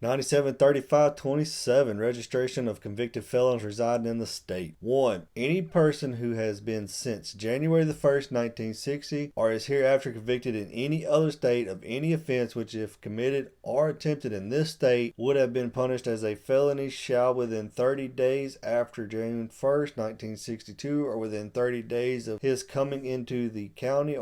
973527, registration of convicted felons residing in the state. 1. Any person who has been since January the 1st, 1960, or is hereafter convicted in any other state of any offense which, if committed or attempted in this state, would have been punished as a felony, shall within 30 days after June 1st, 1962, or within 30 days of his coming into the county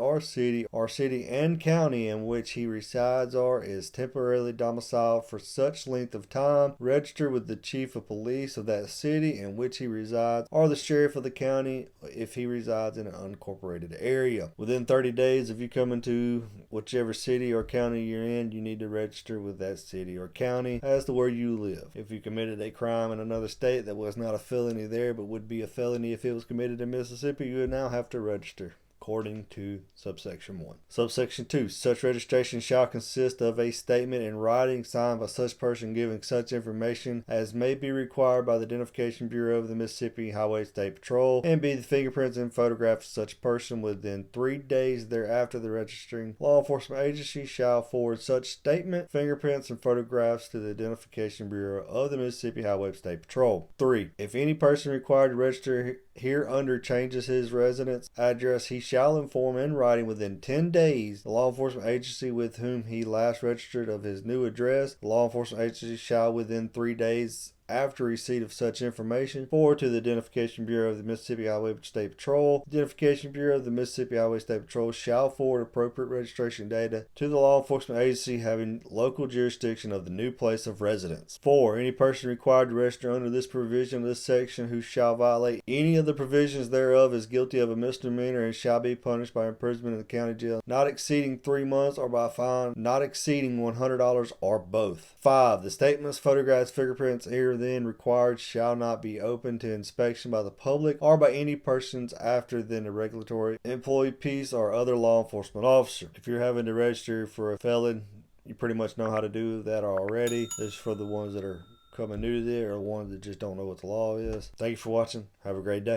and county in which he resides or is temporarily domiciled for such length of time, register with the chief of police of that city in which he resides, or the sheriff of the county if he resides in an unincorporated area. Within 30 days of you coming to whichever city or county you're in, you need to register with that city or county as to where you live. If you committed a crime in another state that was not a felony there but would be a felony if it was committed in Mississippi, you would now have to register according to subsection 1. Subsection 2. Such registration shall consist of a statement in writing signed by such person giving such information as may be required by the Identification Bureau of the Mississippi Highway State Patrol, and be the fingerprints and photographs of such person. Within 3 days thereafter, the registering law enforcement agency shall forward such statement, fingerprints, and photographs to the Identification Bureau of the Mississippi Highway State Patrol. 3. If any person required to register hereunder changes his residence address, he shall inform in writing within 10 days the law enforcement agency with whom he last registered of his new address. The law enforcement agency shall within 3 days after receipt of such information forward to the Identification Bureau of the Mississippi Highway State Patrol. The Identification Bureau of the Mississippi Highway State Patrol shall forward appropriate registration data to the law enforcement agency having local jurisdiction of the new place of residence. 4. Any person required to register under this provision of this section who shall violate any of the provisions thereof is guilty of a misdemeanor and shall be punished by imprisonment in the county jail not exceeding 3 months, or by a fine not exceeding $100, or both. 5. The statements, photographs, fingerprints here then required shall not be open to inspection by the public or by any persons after than a regulatory employee, peace, or other law enforcement officer. If you're having to register for a felon, you pretty much know how to do that already. This is for the ones that are coming new to it or ones that just don't know what the law is. Thank you for watching. Have a great day.